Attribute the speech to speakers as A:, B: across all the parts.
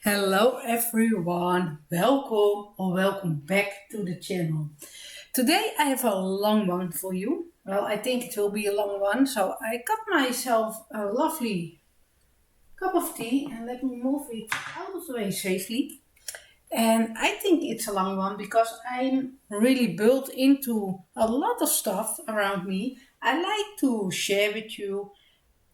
A: Hello everyone, welcome or welcome back to the channel. Today I have a long one for you. Well, I think it will be a long one, so I got myself a lovely cup of tea and let me move it out of the way safely. And I think it's a long one because I'm really built into a lot of stuff around me. I like to share with you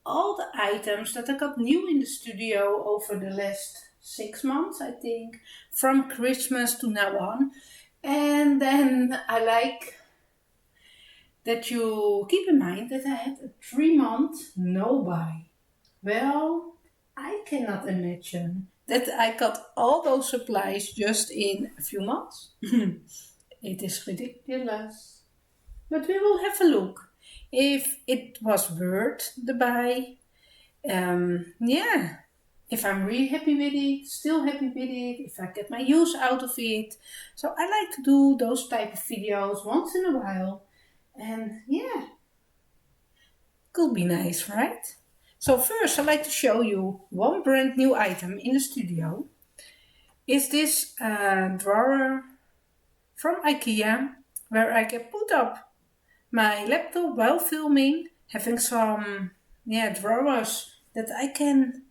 A: all the items that I got new in the studio over the last 6 months, I think, from Christmas to now on. And then I like that you keep in mind that I had a 3 month no buy. Well, I cannot imagine that I got all those supplies just in a few months. It is ridiculous. But we will have a look if it was worth the buy. Yeah, if I'm really happy with it, still happy with it, if I get my use out of it. So I like to do those type of videos once in a while. And yeah, could be nice, right? So first I'd like to show you one brand new item in the studio. Is this drawer from IKEA where I can put up my laptop while filming, having some drawers that I can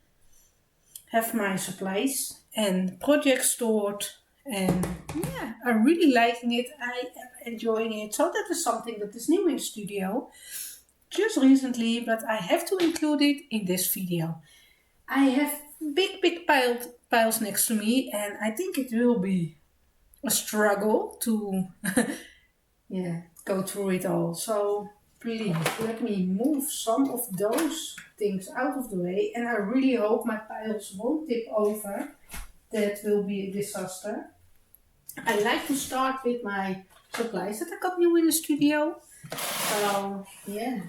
A: have my supplies and projects stored. And yeah, I'm really liking it. I am enjoying it. So that is something that is new in the studio just recently, but I have to include it in this video. I have big piles next to me, and I think it will be a struggle to go through it all. So please let me move some of those things out of the way, and I really hope my piles won't tip over. That will be a disaster. I like to start with my supplies that I got new in the studio. So yeah.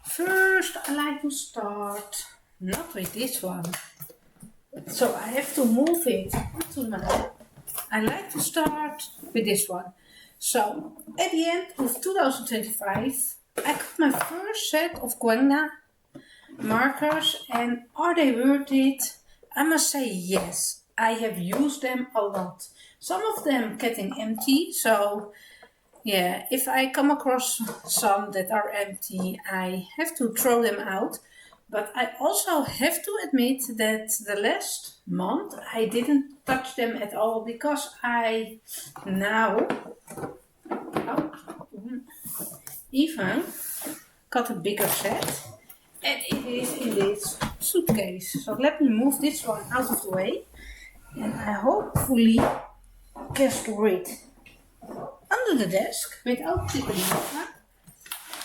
A: First I like to start not with this one. So I have to move it to my. I like to start with this one. So at the end of 2025, I got my first set of Quenga markers, and are they worth it? I must say yes. I have used them a lot. Some of them getting empty, so yeah, if I come across some that are empty, I have to throw them out. But I also have to admit that the last month I didn't touch them at all because I now even got a bigger set, and it is in this suitcase. So let me move this one out of the way, and I hopefully can store it under the desk without tipping over.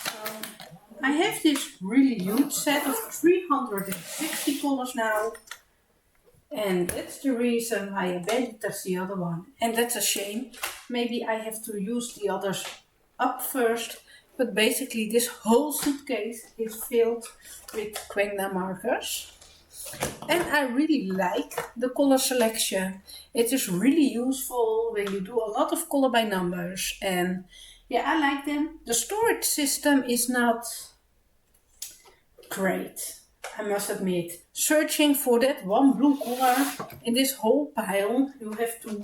A: So I have this really huge set of 360 colors now, and that's the reason why I banded touch the other one. And that's a shame. Maybe I have to use the others up first. But basically this whole suitcase is filled with Quenga markers. And I really like the color selection. It is really useful when you do a lot of color by numbers. And yeah, I like them. The storage system is not great, I must admit. Searching for that one blue color in this whole pile, you have to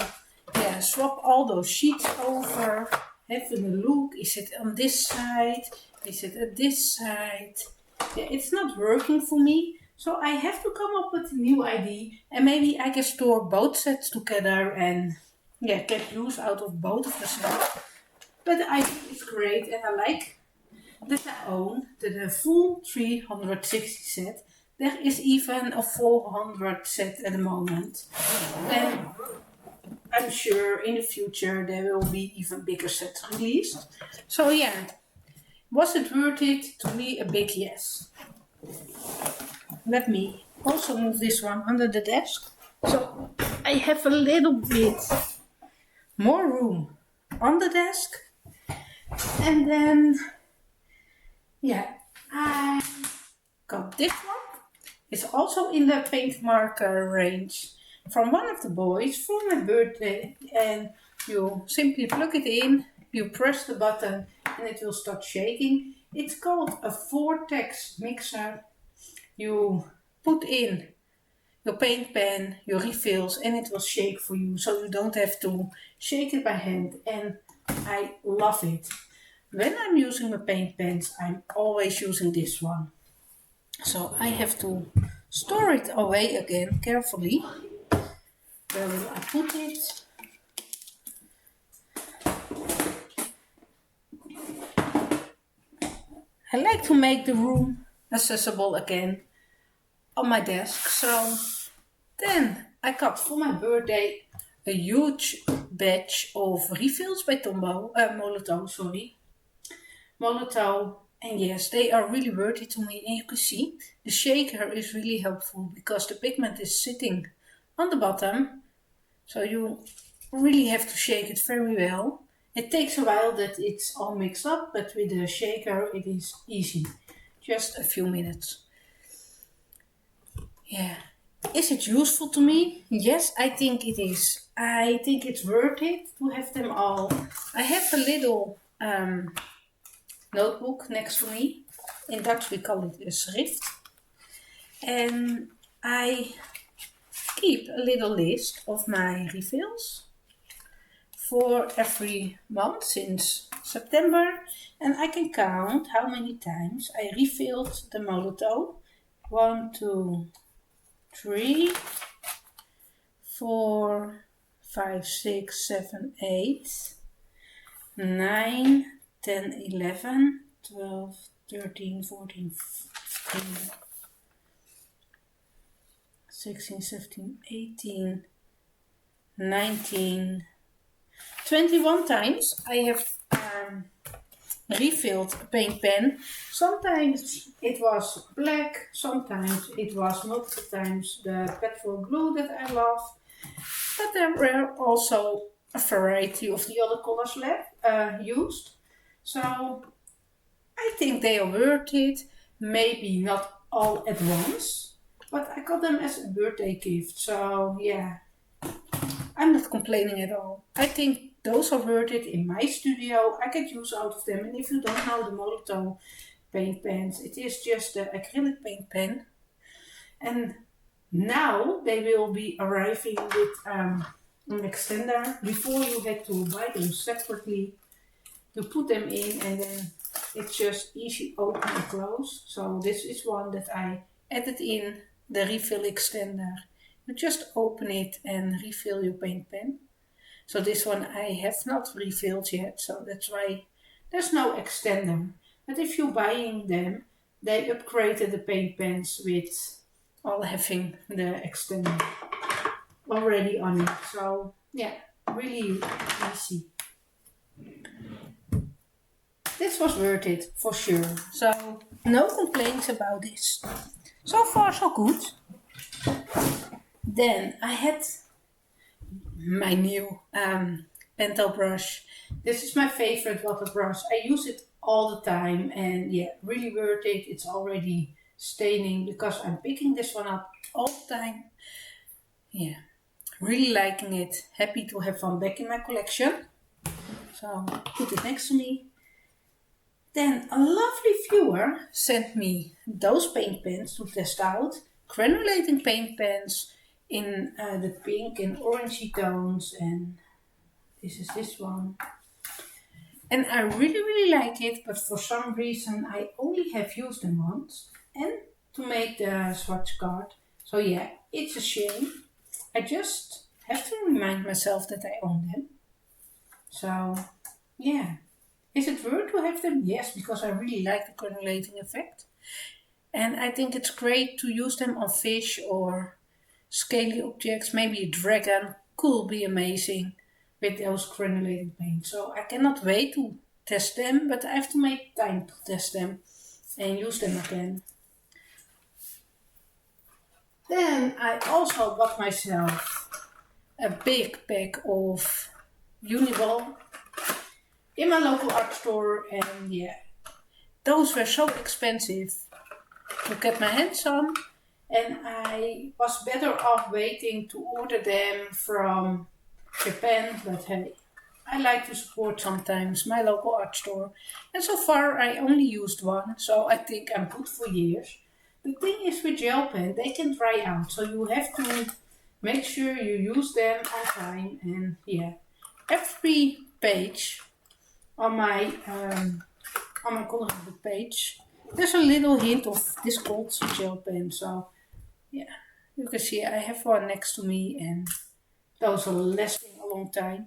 A: swap all those sheets over, having a look. Is it on this side? Is it at this side? Yeah, it's not working for me. So I have to come up with a new idea, and maybe I can store both sets together and get use out of both of the sets. But the idea is great, and I like that I own the full 360 set. There is even a 400 set at the moment. And I'm sure in the future there will be even bigger sets released. So yeah, was it worth it? To me, a big yes. Let me also move this one under the desk. So I have a little bit more room on the desk. And then, I got this one. It's also in the paint marker range from one of the boys for my birthday. And you simply plug it in, you press the button, and it will start shaking. It's called a vortex mixer. You put in your paint pen, your refills, and it will shake for you, so you don't have to shake it by hand, and I love it. When I'm using my paint pens, I'm always using this one. So I have to store it away again carefully. Where will I put it? I like to make the room accessible again on my desk. So then I got for my birthday a huge batch of refills by Molotow, sorry. Molotow, and yes, they are really worth it to me, and you can see the shaker is really helpful because the pigment is sitting on the bottom, so you really have to shake it very well. It takes a while that it's all mixed up, but with the shaker it is easy, just a few minutes. Yeah. Is it useful to me? Yes, I think it is. I think it's worth it to have them all. I have a little notebook next to me. In Dutch we call it a schrift. And I keep a little list of my refills for every month since September. And I can count how many times I refilled the Molotow. 1, 2, 3, 4, 5, 6, 7, 8, 9, 10, 11, 12, 13, 14, 15, 16, 17, 18, 19, 21 times I have refilled a paint pen. Sometimes it was black, sometimes it was multiple times the petrol glue that I love, but there were also a variety of the other colors used. So I think they are worth it, maybe not all at once, but I got them as a birthday gift, so yeah, I'm not complaining at all. I think those are worth it in my studio. I get use out of them. And if you don't know the Molotow paint pens, it is just the acrylic paint pen. And now they will be arriving with an extender. Before you had to buy them separately to put them in, and then it's just easy open and close. So this is one that I added in the refill extender. You just open it and refill your paint pen. So this one I have not refilled yet, so that's why there's no extender. But if you're buying them, they upgraded the paint pens with all having the extender already on it. So yeah, really easy. This was worth it for sure. So no complaints about this. So far so good. Then I had my new Pentel brush. This is my favorite water brush. I use it all the time, and yeah, really worth it. It's already staining because I'm picking this one up all the time. Yeah, really liking it. Happy to have one back in my collection. So put it next to me. Then a lovely viewer sent me those paint pens to test out. Granulating paint pens in the pink and orangey tones, and this is this one. And I really like it, but for some reason I only have used them once and to make the swatch card. So yeah, it's a shame. I just have to remind myself that I own them. So yeah. Is it worth to have them? Yes, because I really like the granulating effect. And I think it's great to use them on fish or scaly objects. Maybe a dragon could be amazing with those granulated paint. So I cannot wait to test them, but I have to make time to test them and use them again. Then I also got myself a big pack of Uniball in my local art store, and yeah, those were so expensive to get my hands on, and I was better off waiting to order them from Japan, but hey, I like to support sometimes my local art store, and so far I only used one, so I think I'm good for years. The thing is with gel pen, they can dry out, so you have to make sure you use them on time. And yeah, every page on my coloring book page, there's a little hint of this gold gel pen. So yeah, you can see I have one next to me, and those are lasting a long time.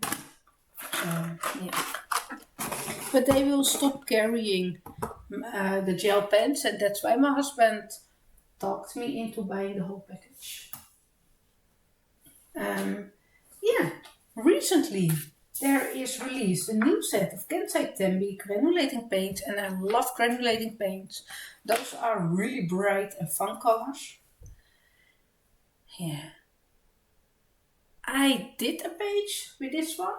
A: So yeah, but they will stop carrying the gel pens, and that's why my husband talked me into buying the whole package. Yeah, recently there is released a new set of Kensei Tembi granulating paints, and I love granulating paints. Those are really bright and fun colors. Yeah. I did a page with this one,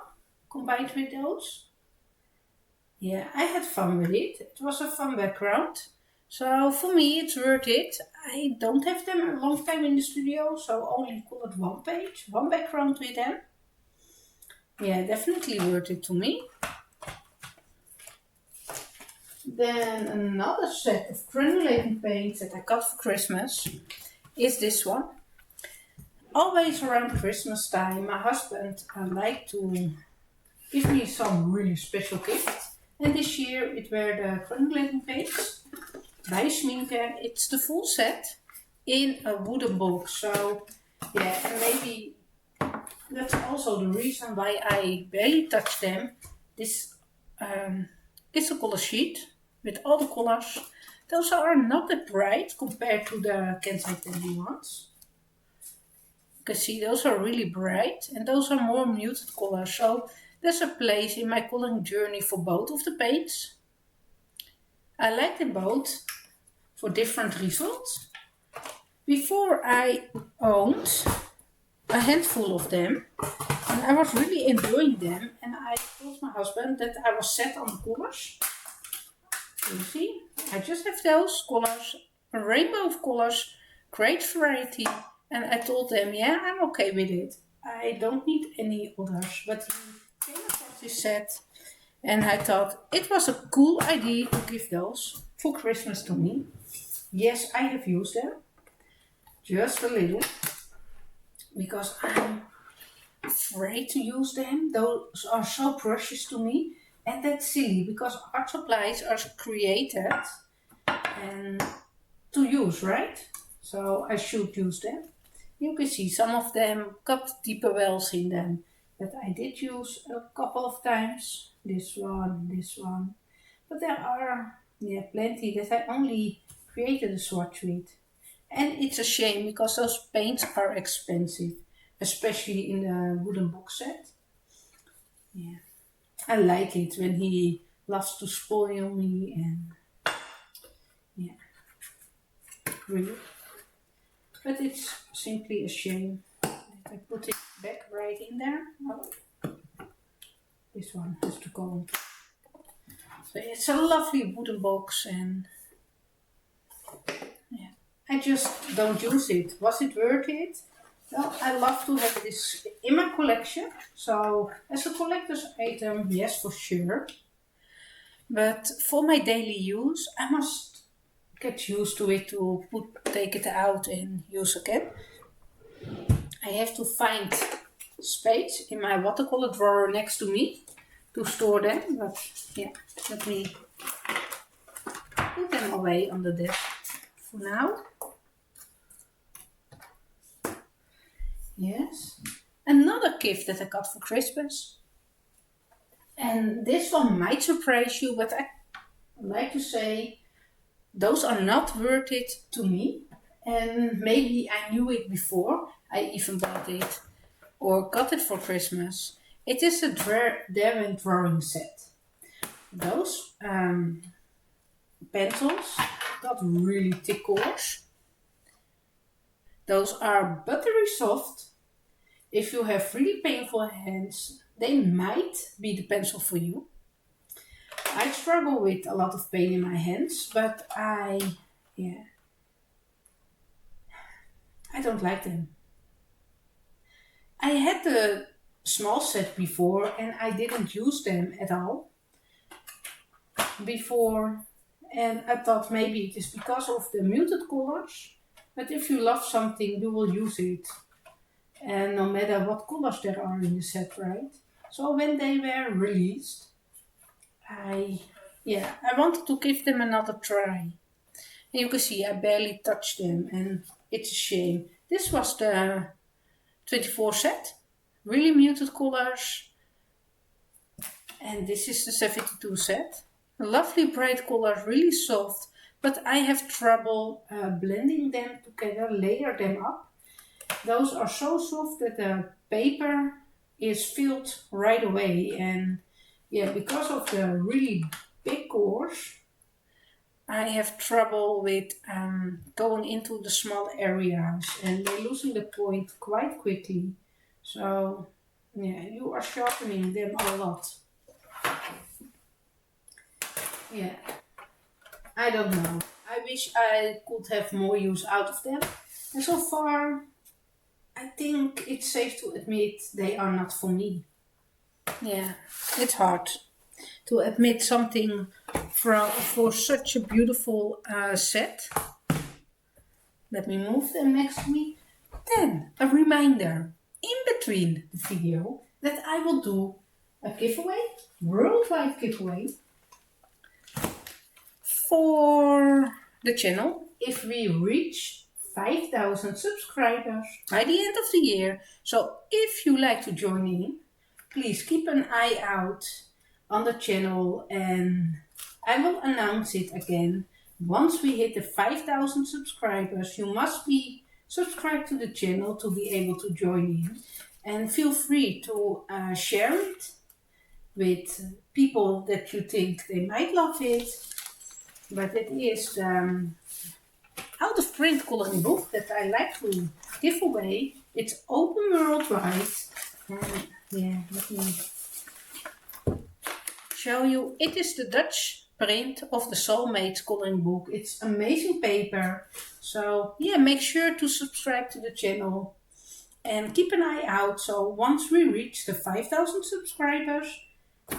A: combined with those. Yeah, I had fun with it. It was a fun background. So for me, it's worth it. I don't have them a long time in the studio, so only colored one page, one background with them. Yeah, definitely worth it to me. Then another set of granulating paints that I got for Christmas is this one. Always around Christmas time, my husband liked to give me some really special gifts. And this year it were the granulating paints by Schmincke. It's the full set in a wooden box. So yeah, and maybe that's also the reason why I barely touch them. This is a color sheet with all the colors. Those are not that bright compared to the Kensei Tembi ones. You can see those are really bright, and those are more muted colors. So there's a place in my coloring journey for both of the paints. I like them both for different results. Before I owned a handful of them, and I was really enjoying them, and I told my husband that I was set on the colors. You see, I just have those colors, a rainbow of colors, great variety, and I told them, yeah, I'm okay with it. I don't need any others, but he came across this set, and I thought it was a cool idea to give those for Christmas to me. Yes, I have used them, just a little, because I'm afraid to use them. Those are so precious to me, and that's silly because art supplies are created and to use, right? So I should use them. You can see some of them got deeper wells in them that I did use a couple of times. This one. But there are plenty that I only created a swatch with. And it's a shame because those paints are expensive, especially in the wooden box set. Yeah, I like it when he loves to spoil me, and yeah, really. But it's simply a shame that I put it back right in there. Oh, this one has to go. So it's a lovely wooden box, and yeah, I just don't use it. Was it worth it? Well, I love to have this in my collection. So as a collector's item, yes, for sure. But for my daily use, I must get used to it to take it out and use again. I have to find space in my watercolor drawer next to me to store them. But yeah, let me put them away on the desk for now. Yes. Another gift that I got for Christmas. And this one might surprise you, but I like to say those are not worth it to me. And maybe I knew it before I even bought it or got it for Christmas. It is a Darwin drawing set. Those pencils got really thick colors. Those are buttery soft. If you have really painful hands, they might be the pencil for you. I struggle with a lot of pain in my hands, but I don't like them. I had the small set before and I didn't use them at all before, And I thought maybe it is because of the muted colors, but if you love something, you will use it. And no matter what colors there are in the set, right? So when they were released, I wanted to give them another try. And you can see I barely touched them, and it's a shame. This was the 24 set, really muted colors. And this is the 72 set. Lovely bright colors, really soft, but I have trouble blending them together, layer them up. Those are so soft that the paper is filled right away, and yeah, because of the really big cores, I have trouble with going into the small areas, and they're losing the point quite quickly. So yeah, you are sharpening them a lot. Yeah, I don't know. I wish I could have more use out of them. And so far, I think it's safe to admit they are not for me. Yeah, it's hard to admit something for such a beautiful set. Let me move them next to me. Then, a reminder, in between the video, that I will do a giveaway, worldwide giveaway, for the channel if we reach 5,000 subscribers by the end of the year. So if you like to join in, please keep an eye out on the channel, and I will announce it again. Once we hit the 5,000 subscribers, you must be subscribed to the channel to be able to join in. And feel free to share it with people that you think they might love it. But it is the out of print coloring book that I like to give away. It's open worldwide. And yeah, let me show you. It is the Dutch print of the Soulmates coloring book. It's amazing paper. So yeah, make sure to subscribe to the channel and keep an eye out. So once we reach the 5,000 subscribers,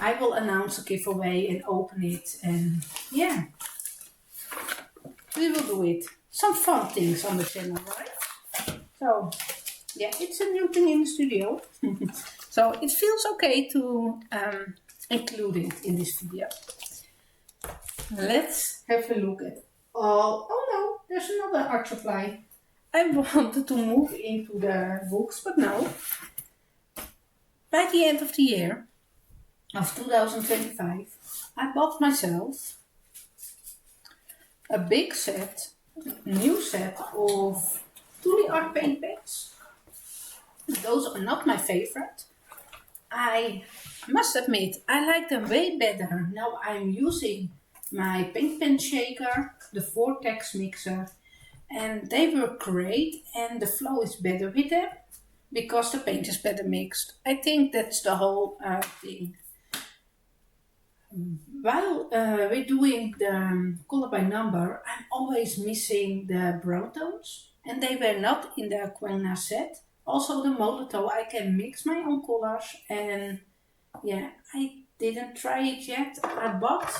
A: I will announce a giveaway and open it. And yeah, we will do it. Some fun things on the channel, right? So yeah, it's a new thing in the studio. So it feels okay to include it in this video. Let's have a look at all. Oh no, there's another art supply. I wanted to move into the books, but no. By the end of the year of 2025, I bought myself a big set, new set of Tuli Art paint pens. Those are not my favorite. I must admit, I like them way better. Now I'm using my paint pen shaker, the Vortex mixer, and they work great, and the flow is better with them because the paint is better mixed. I think that's the whole thing. While we're doing the color by number, I'm always missing the brown tones, and they were not in the Quangna set. Also the Molotow, I can mix my own colors, and yeah, I didn't try it yet. I bought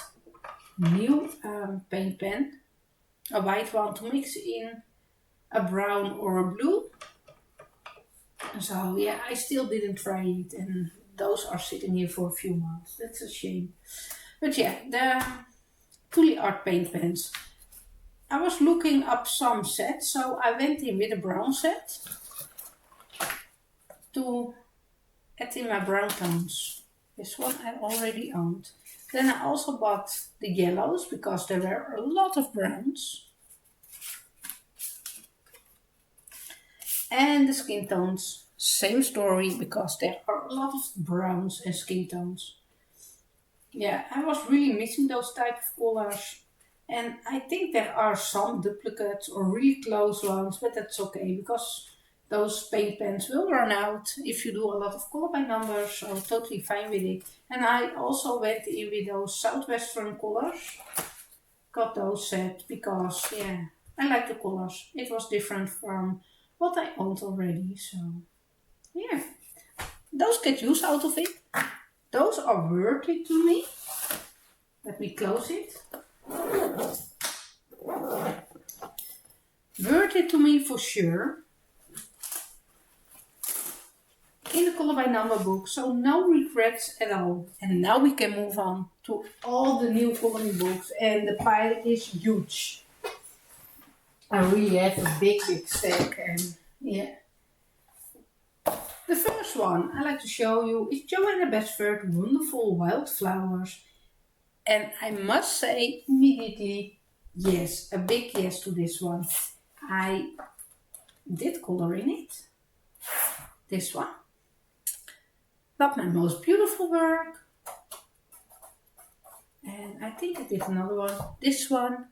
A: new paint pen, a white one to mix in a brown or a blue. So yeah, I still didn't try it, and those are sitting here for a few months. That's a shame. But yeah, the Tuli Art paint pens. I was looking up some sets, so I went in with a brown set to add in my brown tones. This one I already owned. Then I also bought the yellows because there were a lot of browns. And the skin tones, same story because there are a lot of browns and skin tones. Yeah, I was really missing those type of colors. And I think there are some duplicates or really close ones, but that's okay because those paint pens will run out if you do a lot of color by numbers, so totally fine with it. And I also went in with those Southwestern colors. Got those set because, yeah, I like the colors. It was different from what I owned already, so yeah. Those get use out of it. Those are worth it to me. Let me close it. Worth it to me for sure. In the Color by Number book, so no regrets at all. And now we can move on to all the new coloring books, and the pile is huge. I really have a big stack, and yeah. The first one I like to show you is Joanna Basford Wonderful Wildflowers. And I must say immediately, yes, a big yes to this one. I did color in it. This one. Not my most beautiful work. And I think I did another one. This one.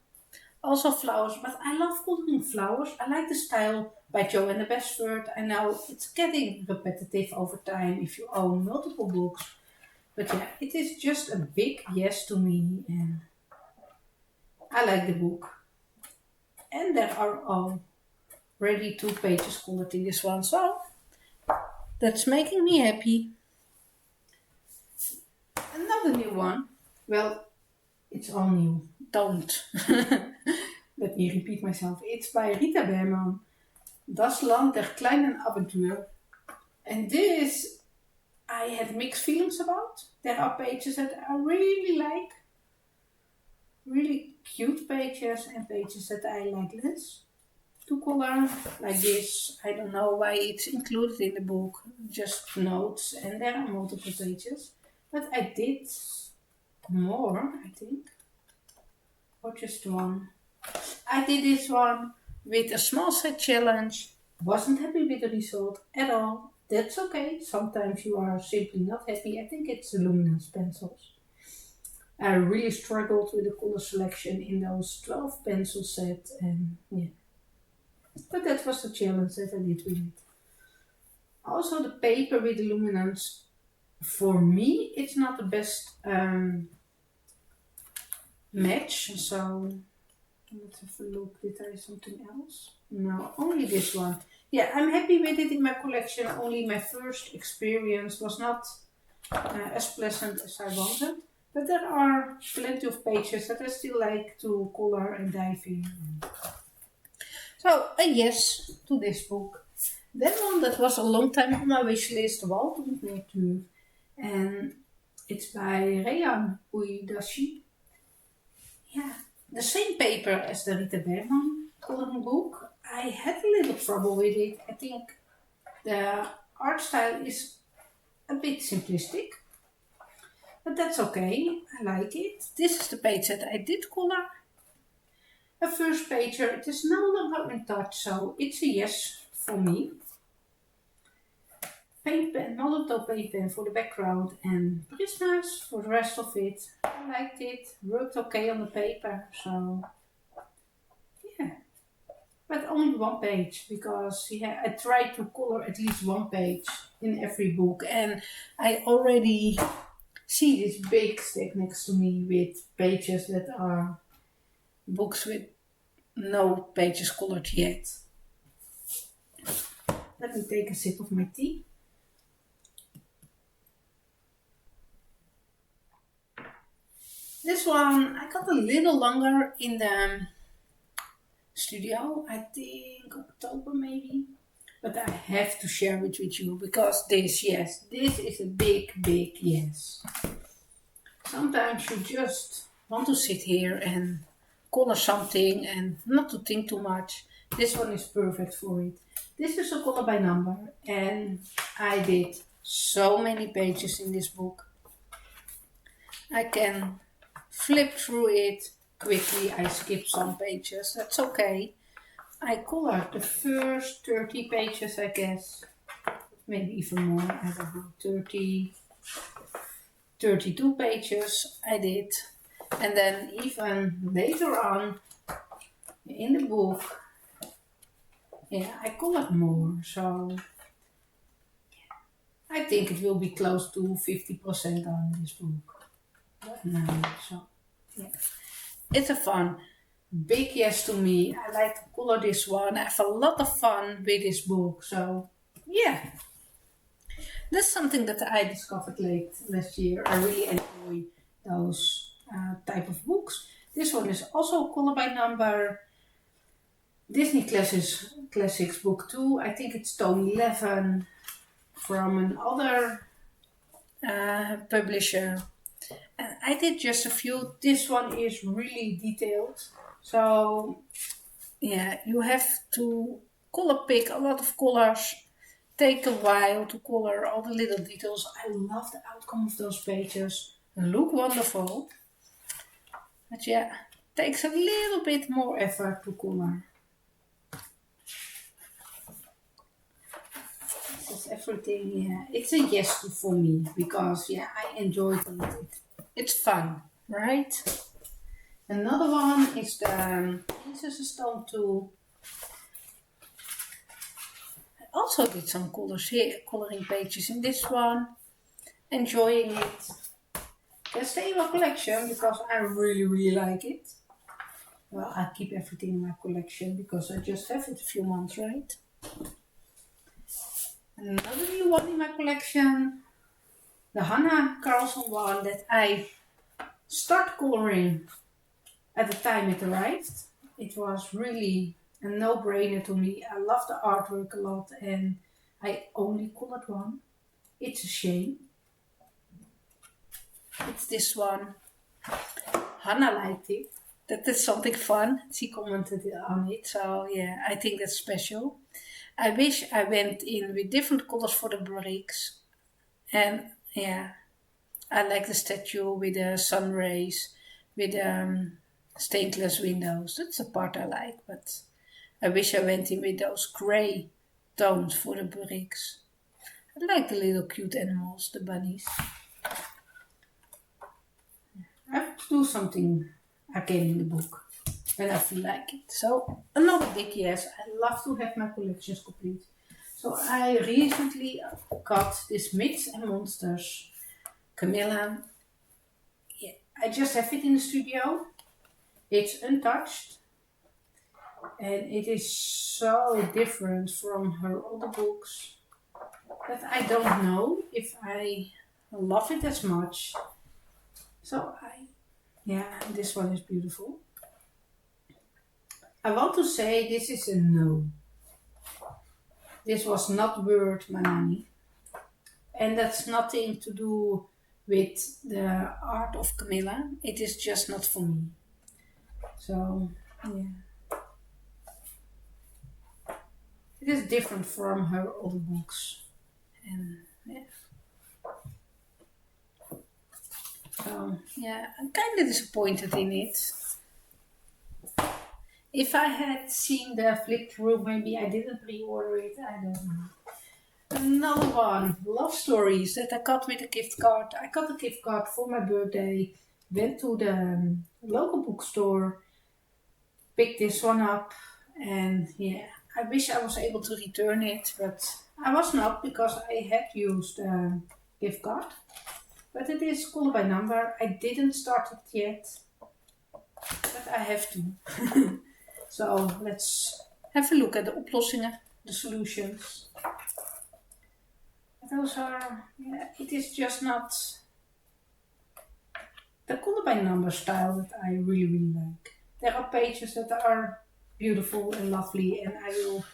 A: Also flowers, but I love coloring flowers. I like the style by Joanna Basford. I know it's getting repetitive over time if you own multiple books. But yeah, it is just a big yes to me, and I like the book. And there are already 2 pages colored in this one, so that's making me happy. Another new one. Well, it's all new. Don't. Let me repeat myself. It's by Rita Berman. Das Land der kleinen Avontuur. And this I had mixed feelings about. There are pages that I really like. Really cute pages, and pages that I like less to color. Like this. I don't know why it's included in the book. Just notes, and there are multiple pages. But I did more, I think. Or just one. I did this one with a small set challenge. Wasn't happy with the result at all. That's okay. Sometimes you are simply not happy. I think it's the luminance pencils. I really struggled with the color selection in those 12 pencil sets, and yeah. But that was the challenge that I did with it. Also the paper with the luminance, for me it's not the best match, so let's have a look. Did I something else? No, only this one. Yeah, I'm happy with it in my collection. Only my first experience was not as pleasant as I wanted. But there are plenty of pages that I still like to color and dive in. So a yes to this book. Then one that was a long time on my wish list, Wald und Natur. And it's by Rehan Uedashi. Yeah, the same paper as the Rita Berman coloring book. I had a little trouble with it. I think the art style is a bit simplistic, but that's okay. I like it. This is the page that I did color. A first pager. It is no longer in touch, so it's a yes for me. Paint pen, Molotov paint pen for the background, and prisoners for the rest of it. I liked it, worked okay on the paper, so yeah. But only one page, because yeah, I tried to color at least one page in every book, and I already see this big stack next to me with pages that are books with no pages colored yet. Let me take a sip of my tea. This one I got a little longer in the studio, I think October maybe. But I have to share it with you because this is a big yes. Sometimes you just want to sit here and color something and not to think too much. This one is perfect for it. This is a color by number, and I did so many pages in this book. I can flip through it quickly. I skip some pages, that's okay. I colored the first 30 pages, I guess. Maybe even more, I don't know, 30, 32 pages I did. And then even later on in the book, yeah, I colored more. So I think it will be close to 50% on this book. So yeah, it's a fun, big yes to me. I like to color this one. I have a lot of fun with this book. So yeah, that's something that I discovered late last year. I really enjoy those type of books. This one is also color by number. Disney Classics Book 2. I think it's Tome 11 from another publisher. And I did just a few. This one is really detailed. So yeah, you have to color pick a lot of colors. Take a while to color all the little details. I love the outcome of those pages. Look wonderful. But yeah, takes a little bit more effort to color. This is everything, yeah. It's a yes for me because yeah, I enjoyed it. It's fun, right? Another one is the Princess Stone 2. I also did some colors here, coloring pages in this one. Enjoying it. Can stay in my collection because I really like it. Well, I keep everything in my collection because I just have it a few months, right? Another new one in my collection, the Hannah Carlson one that I start coloring at the time it arrived. It was really a no-brainer to me. I love the artwork a lot and I only colored one. It's a shame. It's this one. Hannah liked it. That is something fun. She commented on it. So yeah, I think that's special. I wish I went in with different colors for the bricks. And yeah, I like the statue with the sun rays, with stained glass windows. That's the part I like. But I wish I went in with those grey tones for the bricks. I like the little cute animals, the bunnies. I have to do something again in the book when I feel like it. So another big yes. I love to have my collections complete. So I recently got this Myths and Monsters Camilla. Yeah, I just have it in the studio. It's untouched. And it is so different from her other books that I don't know if I love it as much. So this one is beautiful. I want to say this is a no. This was not worth my money. And that's nothing to do with the art of Camilla. It is just not for me. So, yeah. It is different from her other books. And, yeah. So, yeah, I'm kind of disappointed in it. If I had seen the flip through, maybe I didn't pre-order it. I don't know. Another one, Love Stories, that I got with a gift card. I got a gift card for my birthday. Went to the local bookstore, picked this one up, and yeah, I wish I was able to return it, but I was not because I had used a gift card. But it is color by number. I didn't start it yet, but I have to. So let's have a look at the oplossingen, the solutions. Those are, yeah, it is just not the color by number style that I really like. There are pages that are beautiful and lovely and I will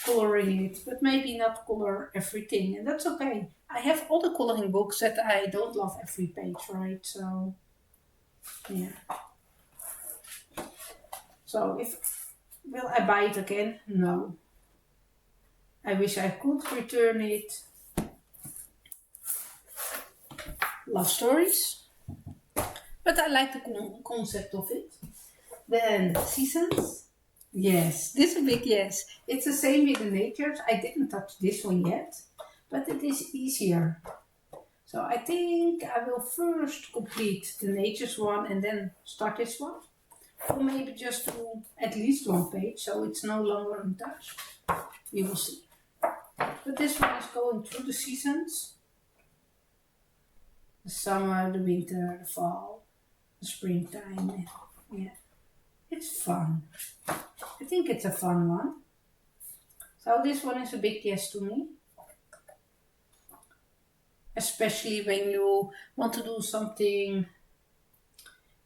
A: color in it, but maybe not color everything, and that's okay. I have other coloring books that I don't love every page, right? So, yeah. So will I buy it again? No. I wish I could return it. Love Stories. But I like the concept of it. Then Seasons. Yes, this is a big yes. It's the same with the Natures. I didn't touch this one yet, but it is easier. So I think I will first complete the Natures one and then start this one. Or maybe just do at least one page so it's no longer untouched. We will see. But this one is going through the seasons. The summer, the winter, the fall, the springtime. Yeah, it's fun. I think it's a fun one. So this one is a big yes to me. Especially when you want to do something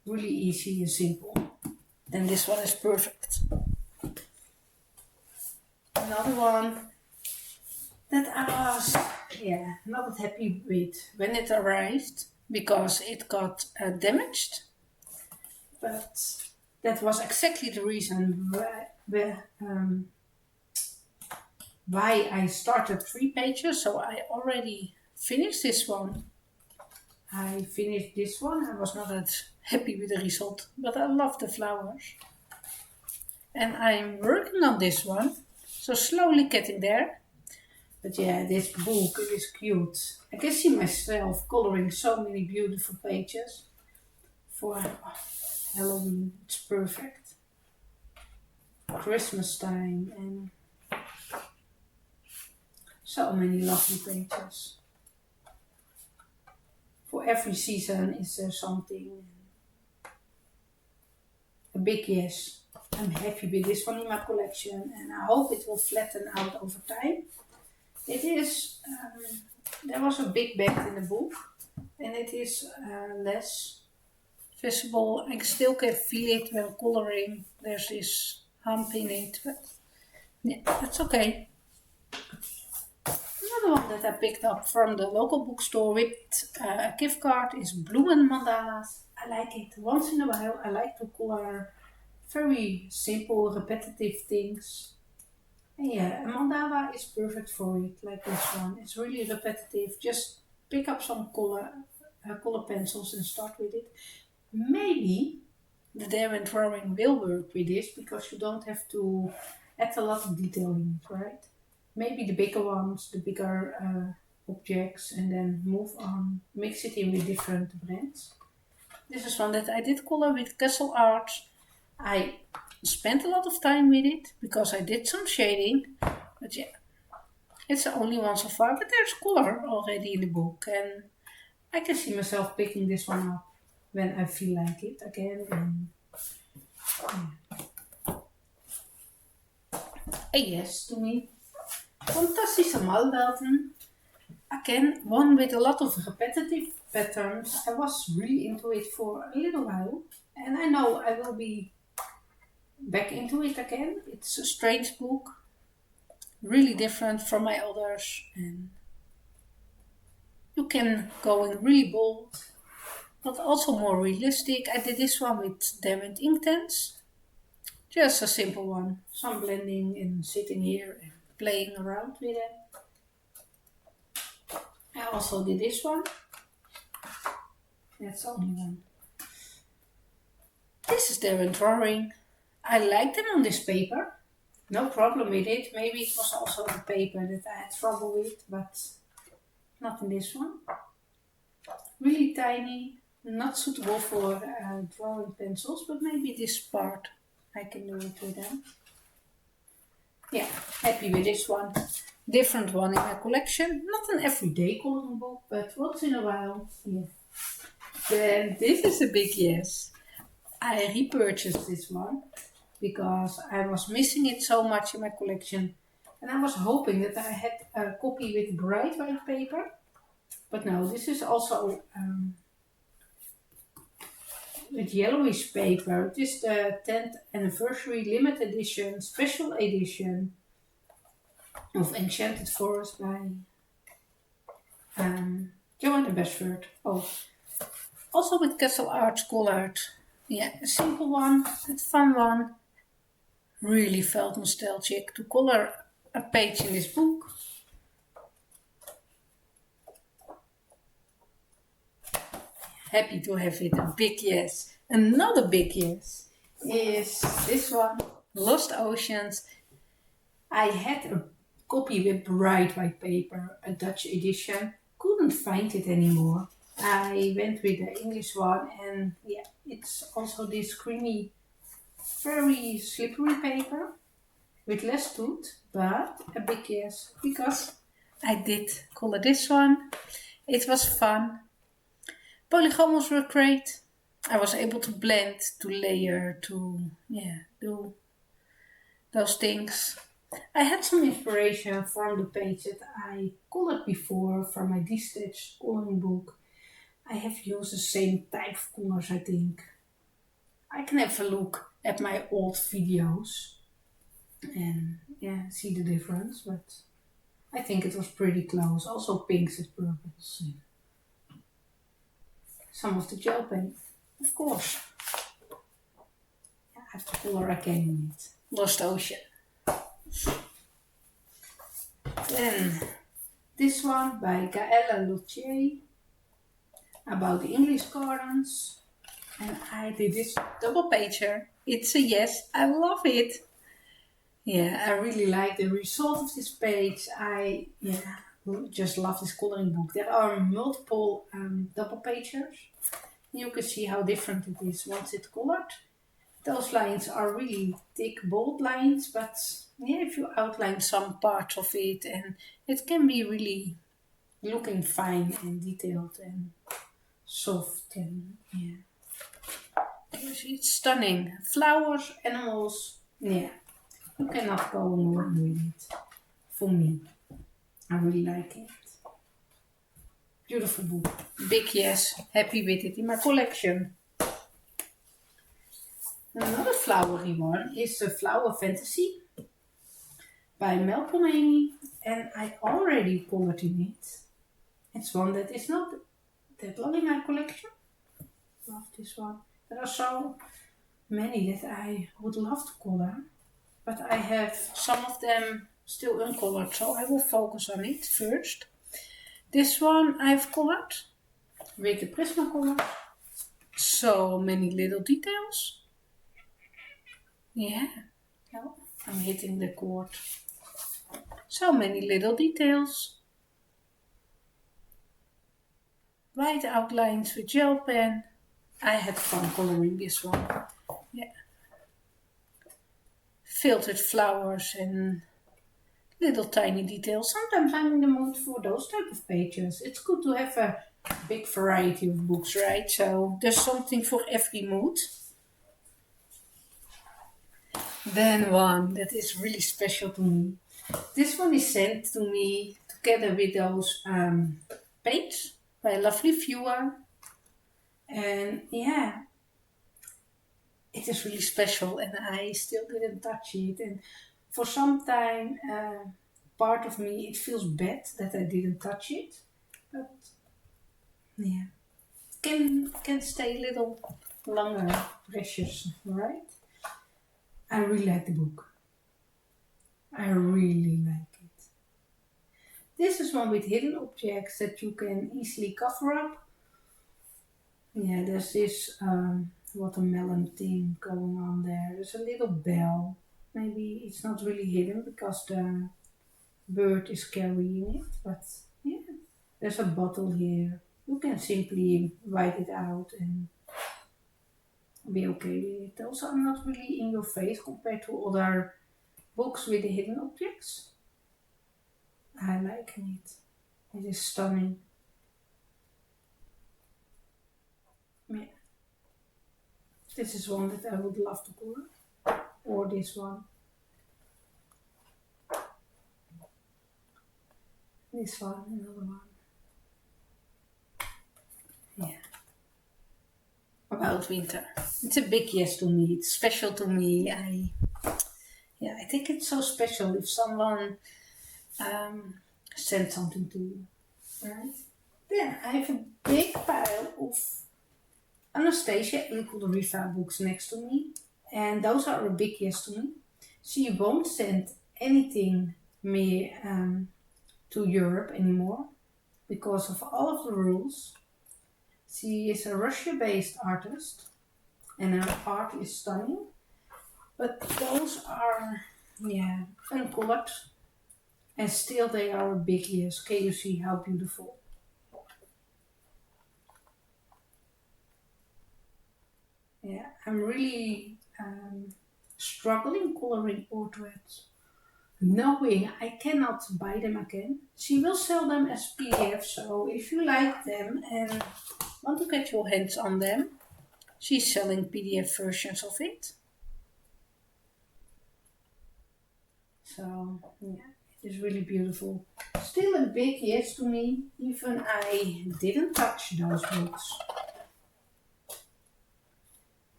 A: really easy and simple. And this one is perfect. Another one that I was not happy with when it arrived because it got damaged. But that was exactly the reason why I started 3 pages. So I already finished this one. I finished this one. I was not that happy with the result, but I love the flowers. And I'm working on this one, so slowly getting there. But yeah, this book is cute. I can see myself coloring so many beautiful pages for Halloween. It's perfect. Christmas time and so many lovely pages. For every season is there something. A big yes. I'm happy with this one in my collection and I hope it will flatten out over time. It is, there was a big bend in the book and it is less visible. I still can feel it when coloring. There's this hump in it, but yeah, that's okay. Another one that I picked up from the local bookstore with a gift card is Bloemen Mandalas. I like it. Once in a while I like to color very simple, repetitive things. And yeah, a mandala is perfect for it, like this one. It's really repetitive. Just pick up some color pencils and start with it. Maybe the Derwent drawing will work with this because you don't have to add a lot of detail in it, right? Maybe the bigger ones, the bigger objects, and then move on, mix it in with different brands. This is one that I did color with Castle Arts. I spent a lot of time with it because I did some shading, but yeah, it's the only one so far, but there's color already in the book and I can see myself picking this one up when I feel like it again. And, a yes to me. Fantastische Malwelten. Again, one with a lot of repetitive patterns. I was really into it for a little while and I know I will be back into it again. It's a strange book, really different from my others, and you can go in really bold, but also more realistic. I did this one with Derwent Inktense, just a simple one, some blending and sitting here and playing around with it. I also did this one. That's the only one. This is Derwent Drawing. I like them on this paper. No problem with it. Maybe it was also the paper that I had trouble with, but not in this one. Really tiny, not suitable for drawing pencils, but maybe this part I can do it with them. Yeah, happy with this one. Different one in my collection. Not an everyday coloring book, but once in a while, yeah. Then this is a big yes. I repurchased this one because I was missing it so much in my collection and I was hoping that I had a copy with bright white paper, but no, this is also with yellowish paper. It is the 10th anniversary limited edition, special edition of Enchanted Forest by Joanna Basford. Oh, also with Castle Arts colored. Yeah, a simple one, a fun one. Really felt nostalgic to color a page in this book. Happy to have it, a big yes. Another big yes is this one, Lost Oceans. I had a copy with bright white paper, a Dutch edition. Couldn't find it anymore. I went with the English one and yeah, it's also this creamy, very slippery paper with less tooth, but a big yes because I did color this one. It was fun. Polygons were great. I was able to blend, to layer, to do those things. I had some inspiration from the page that I colored before from my D-Stitch coloring book. I have used the same type of colors, I think. I can have a look at my old videos and yeah, see the difference, but I think it was pretty close. Also pinks and purples. And some of the gel pen, of course. Yeah, I have the color again in it. Lost Ocean. Then this one by Gaëlle Loutier about the English gardens. And I did this double pager. It's a yes, I love it. Yeah, I really like the result of this page. I just love this coloring book. There are multiple double pagers. You can see how different it is once it's colored. Those lines are really thick, bold lines, but yeah, if you outline some parts of it, and it can be really looking fine and detailed and soft and yeah. It's stunning. Flowers, animals, yeah. You cannot go wrong with it. For me, I really like it. Beautiful book. Big yes. Happy with it in my collection. Another flowery one is a Flower Fantasy by Mel Polanyi, and I already colored in it. It's one that is not that long in my collection. Love this one. There are so many that I would love to color, but I have some of them still uncolored, so I will focus on it first. This one I've colored with the Prismacolor. So many little details. Yeah, no, I'm hitting the cord. So many little details. White outlines with gel pen. I had fun coloring this one. Yeah. Filtered flowers and little tiny details. Sometimes I'm in the mood for those type of pages. It's good to have a big variety of books, right? So there's something for every mood. Then one that is really special to me. This one is sent to me together with those paints by a lovely viewer. And yeah, it is really special and I still didn't touch it. And for some time, part of me, it feels bad that I didn't touch it. But yeah, can stay a little longer, precious, right? I really like the book. I really like it. This is one with hidden objects that you can easily cover up. Yeah, there's this watermelon thing going on there. There's a little bell. Maybe it's not really hidden because the bird is carrying it, but yeah, there's a bottle here. You can simply write it out and be okay with it. Those are not really in your face compared to other books with the hidden objects. I like it. It is stunning. Yeah. This is one that I would love to color. Or this one. This one, another one. Yeah. About winter. It's a big yes to me. It's special to me. I think it's so special if someone sends something to you. Right? Then I have a big pile of Anastasia Elecole Riva books next to me. And those are a big yes to me. She won't send anything me to Europe anymore because of all of the rules. She is a Russia-based artist and her art is stunning. But those are, uncolored. And still they are a big yes. Can you see how beautiful? Yeah, I'm really struggling coloring portraits, knowing I cannot buy them again. She will sell them as PDF, so if you like them and want to get your hands on them, she's selling PDF versions of it. So, yeah, it is really beautiful. Still a big yes to me, even I didn't touch those books.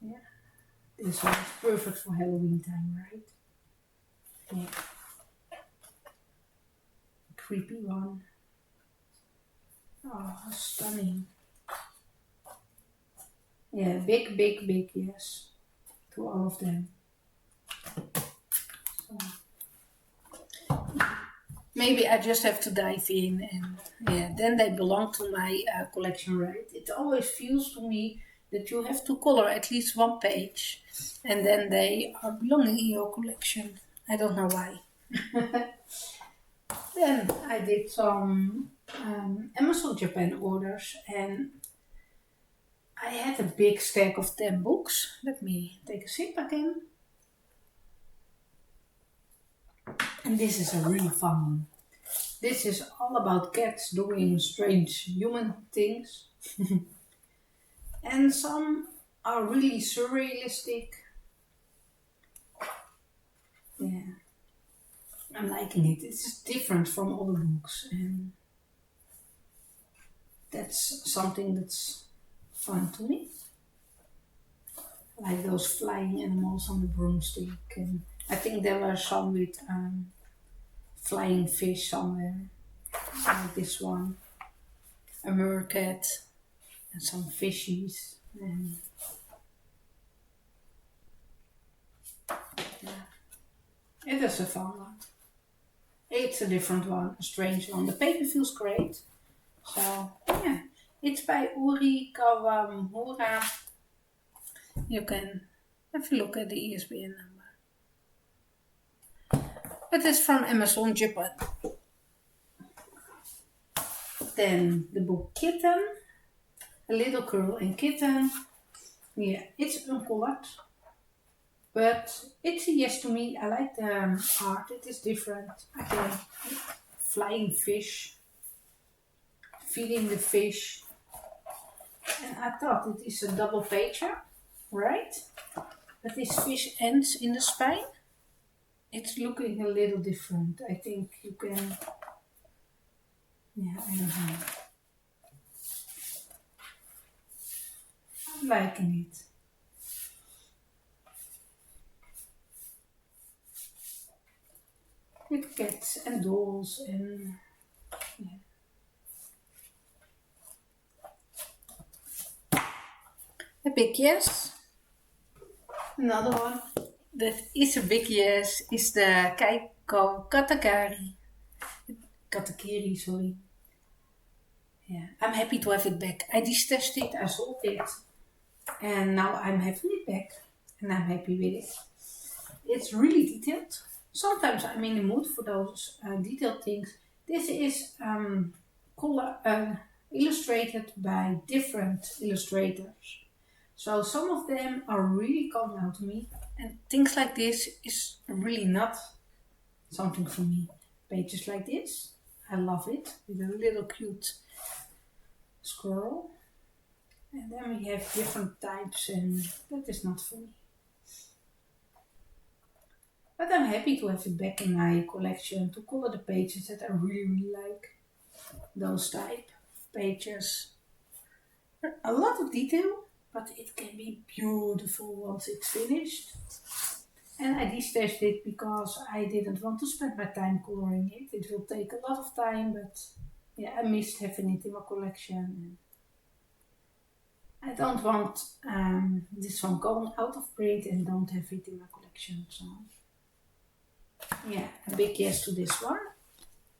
A: Yeah. This one is perfect for Halloween time, right? Yeah. Creepy one. Oh, stunning. Yeah, big, big, big yes to all of them. So, maybe I just have to dive in, and yeah, then they belong to my collection, right? It always feels to me that you have to color at least one page, and then they are belonging in your collection. I don't know why. Then I did some Amazon Japan orders, and I had a big stack of 10 books. Let me take a sip again. And this is a really fun one. This is all about cats doing strange human things. And some are really surrealistic. Yeah, I'm liking it. It's different from other books, and that's something that's fun to me. Like those flying animals on the broomstick, and I think there were some with flying fish somewhere, like this one, a meerkat, and some fishies, and yeah, it is a fun one. It's a different one, a strange one. The paper feels great, so yeah, it's by Uri Kawamura. You can have a look at the ISBN number. But it's from Amazon Japan. Then the book Kitten, A Little Girl and Kitten. Yeah, it's uncolored, but it's a yes to me. I like the art, it is different. Okay, flying fish, feeding the fish. And I thought it is a double pager, right? But this fish ends in the spine. It's looking a little different. I think you can, yeah, I don't know. I'm liking it. With cats and dolls and yeah. A big yes. Another one that is a big yes is the Kaiko Katakiri, sorry. Yeah, I'm happy to have it back. I distressed it, I sold it, and now I'm having it back, and I'm happy with it. It's really detailed. Sometimes I'm in the mood for those detailed things. This is illustrated by different illustrators. So some of them are really calling out to me, and things like this is really not something for me. Pages like this, I love it, with a little cute squirrel. And then we have different types, and that is not for me. But I'm happy to have it back in my collection, to color the pages that I really, really like. Those type of pages. A lot of detail, but it can be beautiful once it's finished. And I distressed it because I didn't want to spend my time coloring it. It will take a lot of time, but yeah, I missed having it in my collection. I don't want this one going out of print and don't have it in my collection. So yeah, a big yes to this one.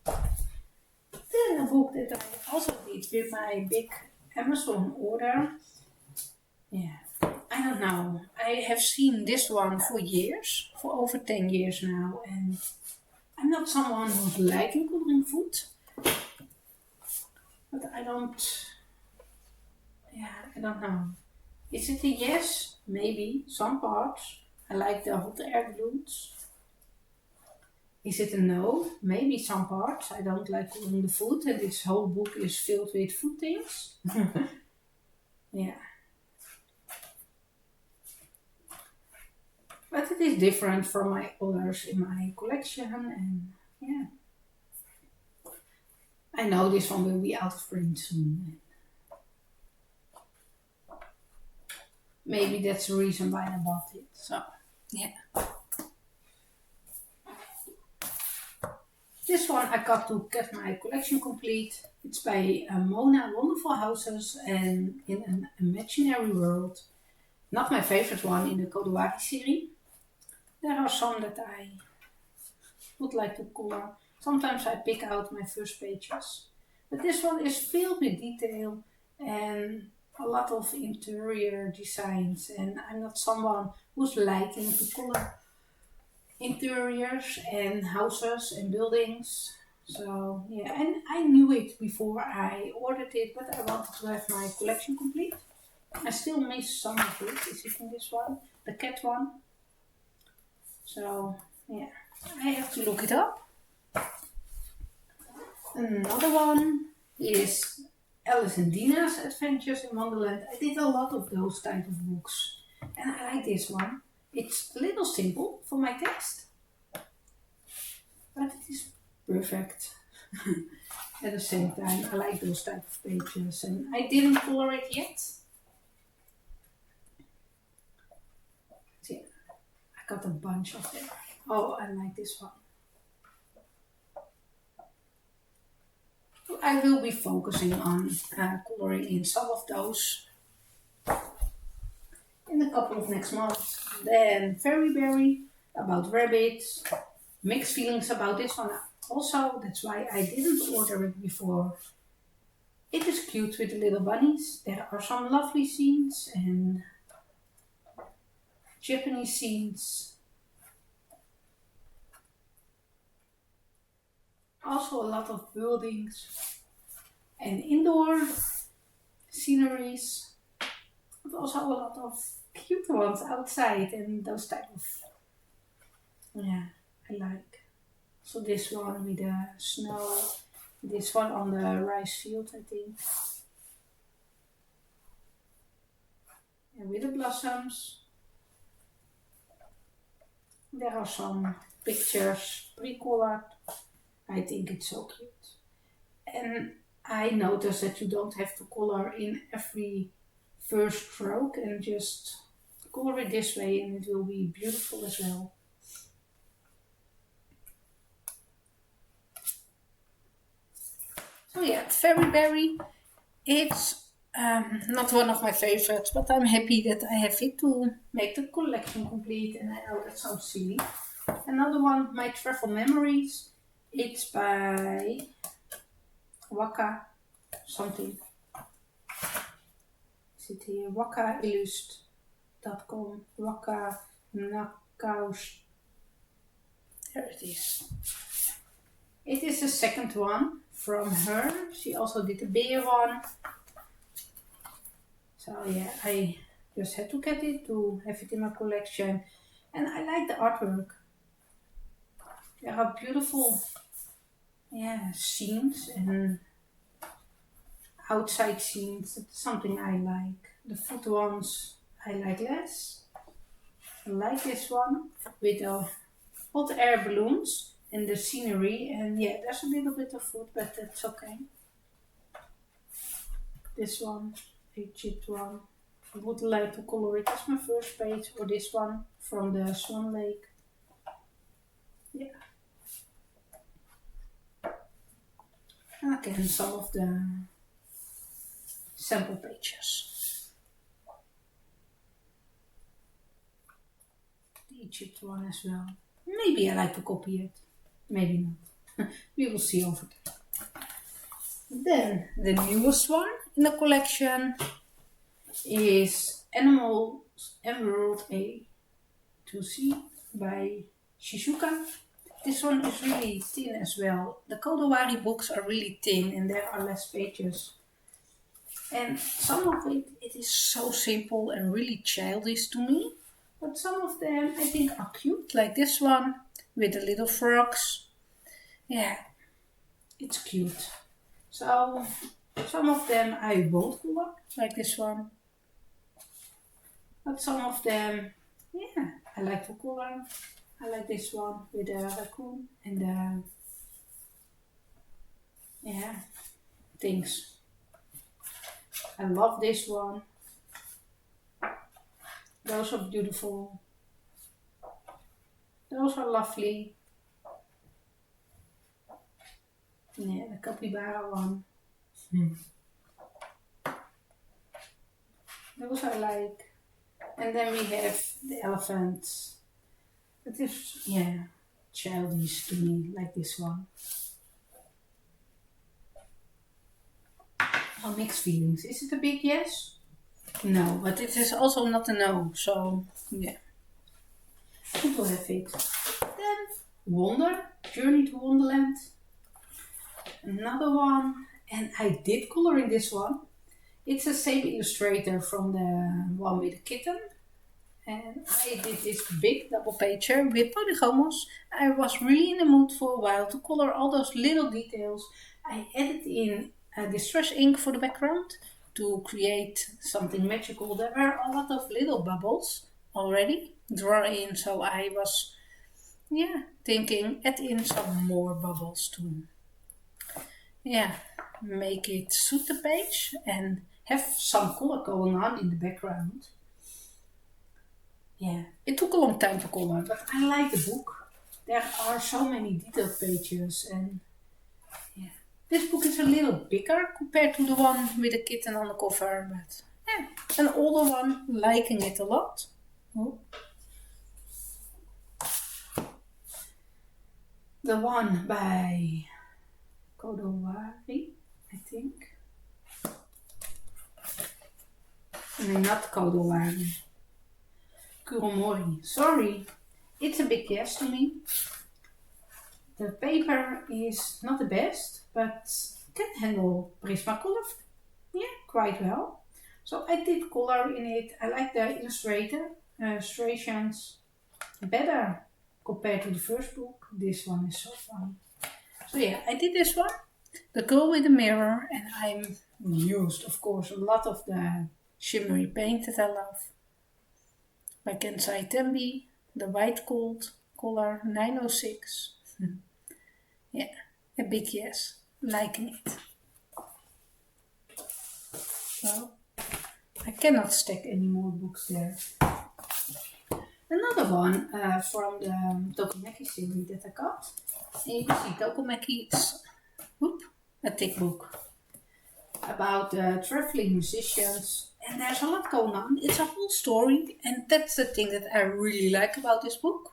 A: Then a book that I also did with my big Amazon order. Yeah, I don't know. I have seen this one for years, for over 10 years now, and I'm not someone who's liking coloring food, but I don't know. Is it a yes? Maybe, some parts. I like the hot air balloons. Is it a no? Maybe some parts. I don't like coloring the food, and this whole book is filled with food things. Yeah. But it is different from my others in my collection, and yeah. I know this one will be out of print soon. maybe that's the reason why I bought it. So, yeah. This one I got to get my collection complete. It's by Mona Wonderful Houses and in an imaginary world. Not my favorite one in the Kodawari series. There are some that I would like to color. Sometimes I pick out my first pages. But this one is filled with detail and a lot of interior designs. And I'm not someone who's liking to color interiors and houses and buildings. So yeah, and I knew it before I ordered it, but I wanted to have my collection complete. I still miss some of it. Is it in this one? The cat one. So yeah, I have to look it up. Another one is Alice and Dina's Adventures in Wonderland. I did a lot of those type of books, and I like this one. It's a little simple for my taste, but it is perfect. At the same time, I like those type of pages, and I didn't color it yet. See, I got a bunch of them. Oh, I like this one. I will be focusing on coloring in some of those in a couple of next months. Then Fairy Berry, about rabbits. Mixed feelings about this one. Also, that's why I didn't order it before. It is cute with the little bunnies. There are some lovely scenes and Japanese scenes. Also a lot of buildings and indoor sceneries. But also a lot of cute ones outside and those type of, yeah, I like. So this one with the snow, this one on the rice field, I think. And with the blossoms. There are some pictures pre-colored. I think it's so cute. And I noticed that you don't have to color in every first stroke and just color it this way and it will be beautiful as well. So yeah, Fairy Berry, it's not one of my favorites, but I'm happy that I have it to make the collection complete, and I know that sounds silly. Another one, My Travel Memories, it's by Waka something. Is it here? WakaIllust.com. Waka Nakaus. There it is. It is the second one from her. She also did a bigger one. So yeah, I just had to get it to have it in my collection. And I like the artwork. There are beautiful scenes and outside scenes. That's something I like. The food ones I like less. I like this one with the hot air balloons and the scenery, and yeah, there's a little bit of food, but that's okay. This one, Egypt one. I would like to color it as my first page, or this one from the Swan Lake. Yeah. And again, some of the sample pages. The Egypt one as well. Maybe I like to copy it. Maybe not. We will see over time. Then the newest one in the collection is Animals Emerald A to C by Shizuka. This one is really thin as well. The Kodawari books are really thin and there are less pages. And some of it is so simple and really childish to me. But some of them I think are cute, like this one with the little frogs. Yeah, it's cute. So some of them I won't color, like this one. But some of them, yeah, I like to color. I like this one with the raccoon and the, things. I love this one. Those are beautiful. Those are lovely. Yeah, the capybara one. Those I like. And then we have the elephants. It is, yeah, childish to me, like this one. Oh, mixed feelings. Is it a big yes? No, but it is also not a no. So, yeah. It will have it. Then, Wonder, Journey to Wonderland. Another one. And I did color in this one. It's the same illustrator from the one with the kitten. And I did this big double pager with polygomos. I was really in the mood for a while to color all those little details. I added in distress ink for the background to create something magical. There were a lot of little bubbles already drawn in, so I was thinking add in some more bubbles to make it suit the page and have some color going on in the background. Yeah, it took a long time to color, but I like the book. There are so many detailed pages, and yeah, this book is a little bigger compared to the one with the kitten on the cover, but yeah, an older one, liking it a lot. Oh. The one by Kodawari, I think. No, not Kodawari. Kuromori. Sorry, it's a big yes to me. The paper is not the best, but can handle Prismacolor quite well. So I did color in it. I like the illustrations better compared to the first book. This one is so fun. So yeah, I did this one. The Girl with the Mirror, and I'm used, of course, a lot of the shimmery paint that I love. By Kensai Tembi, the white gold color 906. Yeah, a big yes, liking it. So, I cannot stack any more books there. Another one from the Tokomaki series that I got. And you can see Tokomaki is a thick book about traveling musicians, and there's a lot going on. It's a whole story, and that's the thing that I really like about this book.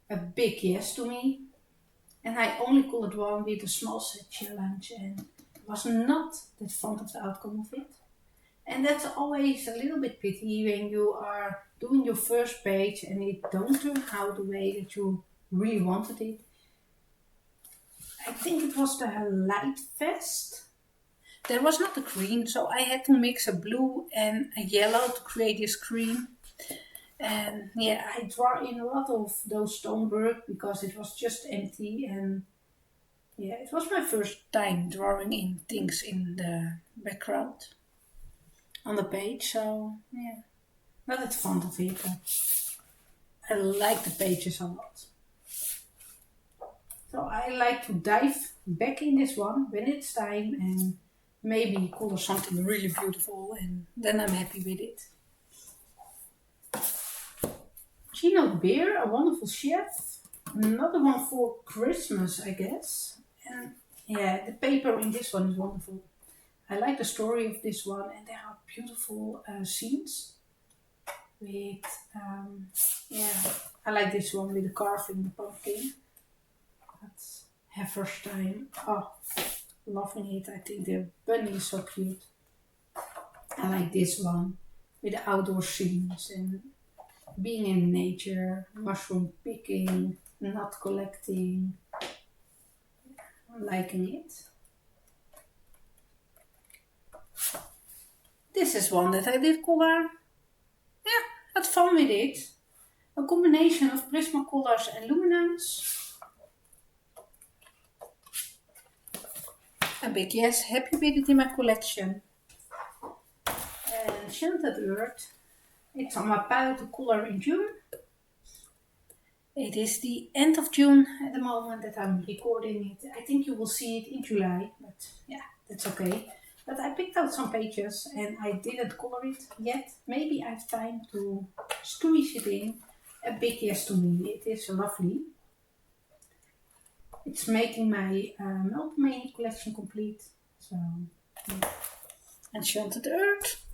A: A big yes to me, and I only colored one with a small set challenge, and was not that fond of the outcome of it. And that's always a little bit pity when you are doing your first page and it don't turn out the way that you really wanted it. I think it was the light vest. There was not a green, so I had to mix a blue and a yellow to create this green. And yeah, I draw in a lot of those stonework because it was just empty, and yeah, it was my first time drawing in things in the background on the page, so yeah, not that fond of it, but I like the pages a lot. So I like to dive back in this one when it's time and maybe color something really beautiful, and then I'm happy with it. Gino Beer, a wonderful chef. Another one for Christmas, I guess. And yeah, the paper in this one is wonderful. I like the story of this one, and there are beautiful scenes with, I like this one with the carving, the pumpkin. That's her first time. Oh, loving it. I think the bunny is so cute. I like this one with the outdoor scenes and being in nature, mushroom picking, nut collecting. I'm liking it. This is one that I did color. Yeah, had fun with it. A combination of Prismacolors and luminance. A big yes, happy with it in my collection. And Scented Earth. It's on my pile to color in June. It is the end of June at the moment that I'm recording it. I think you will see it in July, but yeah, that's okay. But I picked out some pages and I didn't color it yet. Maybe I have time to squeeze it in. A big yes to me. It is lovely. It's making my Ultimate collection complete. So, yeah. Enchanted Earth.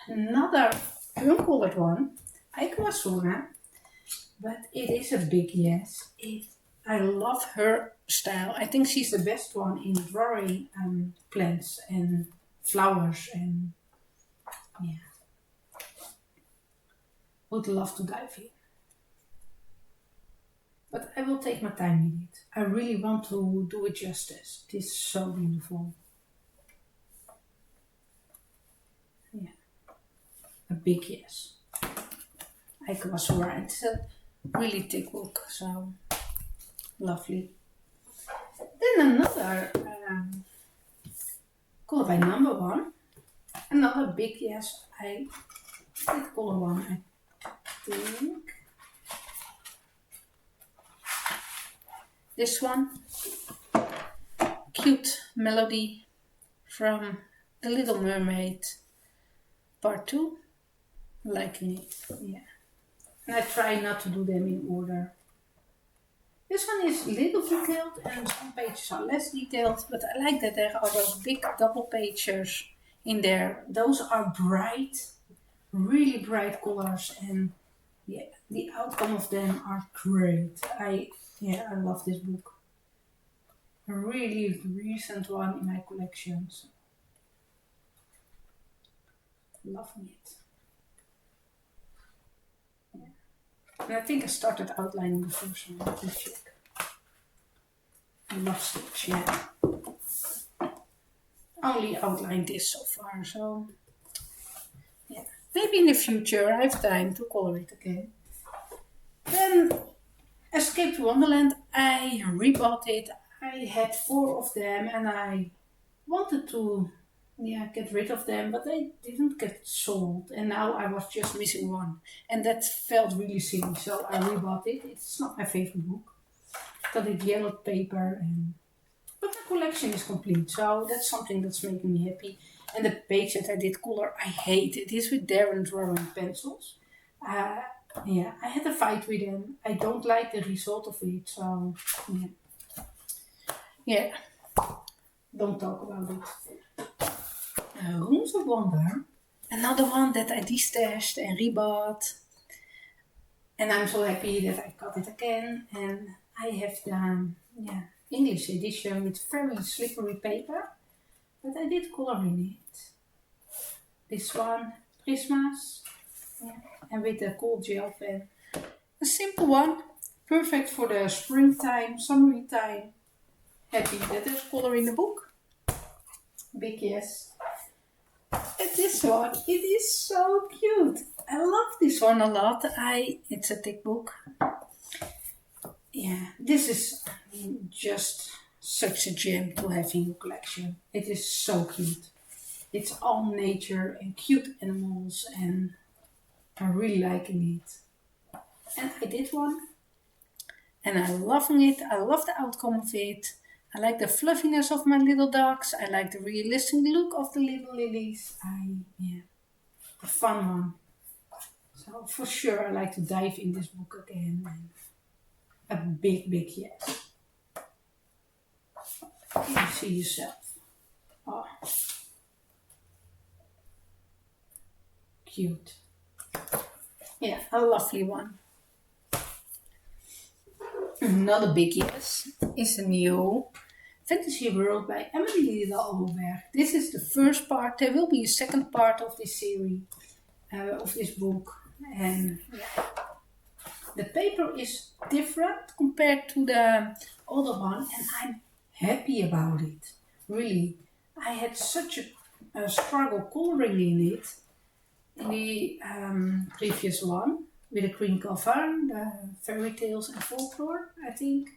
A: Another uncolored one. Aquasona. But it is a big yes. I love her style. I think she's the best one in drawing plants and flowers and yeah. Would love to dive in. But I will take my time with it. I really want to do it justice. It is so beautiful. Yeah. A big yes. Aquasora. It's a really thick book, so lovely. Then another color by number one. Another big yes. I did color one, I think. This one. Cute melody from The Little Mermaid Part 2. Liking it, yeah. And I try not to do them in order. This one is a little detailed and some pages are less detailed, but I like that there are those big double pages in there. Those are bright, really bright colors, and yeah, the outcome of them are great. I love this book. A really recent one in my collection. So. Loving it. And I think I started outlining the first one. Let me check. I love Stitch, yeah. Only outlined this so far, so yeah. Maybe in the future I have time to color it again. Then Escape to Wonderland, I rebought it. I had 4 of them and I wanted to get rid of them, but they didn't get sold, and now I was just missing one, and that felt really silly, so I rebought it. It's not my favorite book. Got it yellowed paper, but the collection is complete, so that's something that's making me happy. And the page that I did color, I hate it. It's with Darren drawing pencils. I had a fight with them. I don't like the result of it, so yeah. Don't talk about it. Rooms of Wonder. Another one that I destashed and rebought. And I'm so happy that I got it again. And I have the English edition with very slippery paper. But I did color in it. This one, Prismas. Yeah. And with the cold gel pen. A simple one. Perfect for the springtime, summery time. Happy that there's color in the book. Big yes. And this one, it is so cute. I love this one a lot. It's a thick book. Yeah, this is just such a gem to have in your collection. It is so cute. It's all nature and cute animals, and I'm really liking it. And I did one. And I'm loving it. I love the outcome of it. I like the fluffiness of my little dogs. I like the realistic look of the little lilies. The fun one. So for sure I like to dive in this book again. And a big, big yes. You see yourself. Oh. Cute. Yeah, a lovely one. Another big yes is a new Fantasy World by Emily Lida Alberg. This is the first part. There will be a second part of this series, of this book. And the paper is different compared to the other one, and I'm happy about it. Really, I had such a struggle coloring in it in the previous one. With a green cover, the fairy tales and folklore, I think.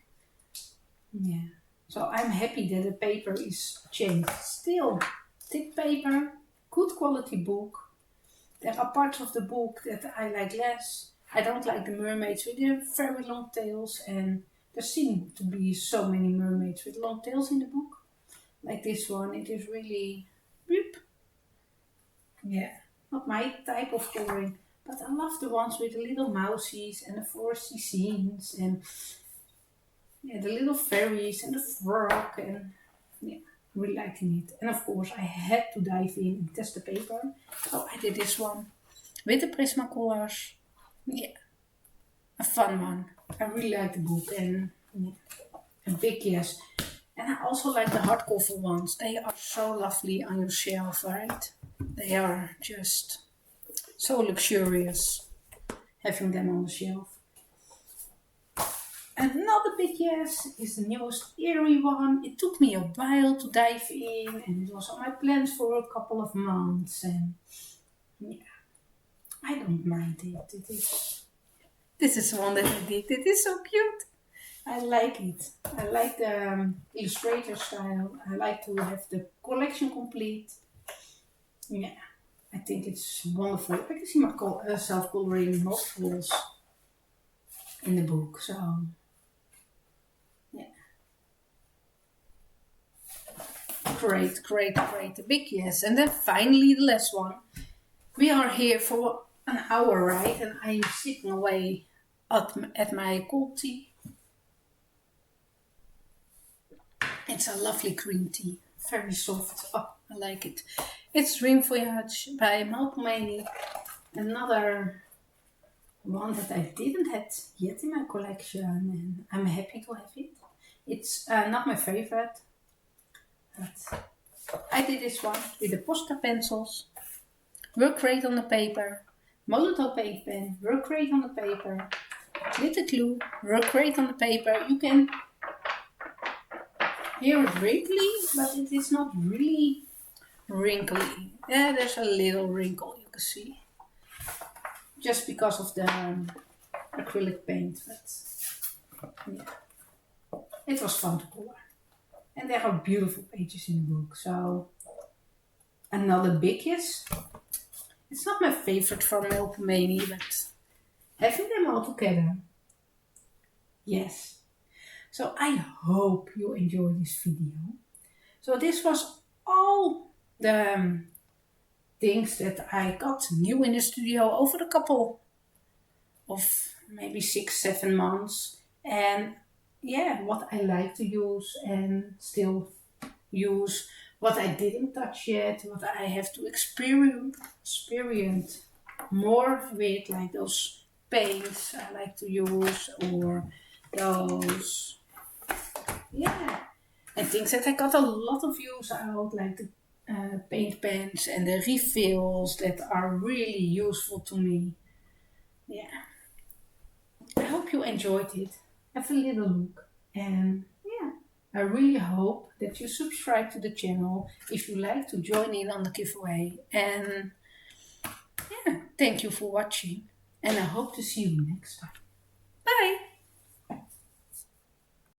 A: Yeah. So I'm happy that the paper is changed. Still, thick paper, good quality book. There are parts of the book that I like less. I don't like the mermaids with their very long tails, and there seem to be so many mermaids with long tails in the book. Like this one, it is really, whoop, yeah, not my type of coloring. But I love the ones with the little mousies and the foresty scenes and yeah, the little fairies and the frog and yeah, really liking it. And of course I had to dive in and test the paper. So I did this one with the Prismacolors. Yeah, a fun one. I really like the book and yeah, a big yes. And I also like the hardcover ones. They are so lovely on your shelf, right? They are just so luxurious having them on the shelf. Another big yes is the newest Eerie one. It took me a while to dive in and it was on my plans for a couple of months and yeah, I don't mind it. This is one that I did. It is so cute. I like it. I like the illustrator style. I like to have the collection complete. Yeah, I think it's wonderful. I can see my self-coloring multiples in the book. So, yeah. Great. A big yes. And then finally the last one. We are here for an hour, right? And I'm sitting away at my cold tea. It's a lovely green tea. Very soft. Oh, I like it. It's Dream Voyage by Melpomene. Another one that I didn't have yet in my collection and I'm happy to have it. It's not my favorite, but I did this one with the Posca pencils. Work great on the paper. Molotow paint pen, work great on the paper. Glitter glue, work great on the paper. You can hear it wrinkly, but it is not really wrinkly. Yeah, there's a little wrinkle you can see. Just because of the acrylic paint, but yeah, it was fun to color. And there are beautiful pages in the book, so another big yes. It's not my favorite from Melpomene, but having them all together, yes. So I hope you enjoyed this video. So this was all the things that I got new in the studio over a couple of maybe 6-7 months. And yeah, what I like to use and still use, what I didn't touch yet, what I have to experience more with, like those paints I like to use, or those, yeah, and things that I got a lot of use out, like the paint pens and the refills that are really useful to me. Yeah, I hope you enjoyed it. Have a little look, and yeah, I really hope that you subscribe to the channel if you like to join in on the giveaway. And yeah, thank you for watching, and I hope to see you next time. Bye!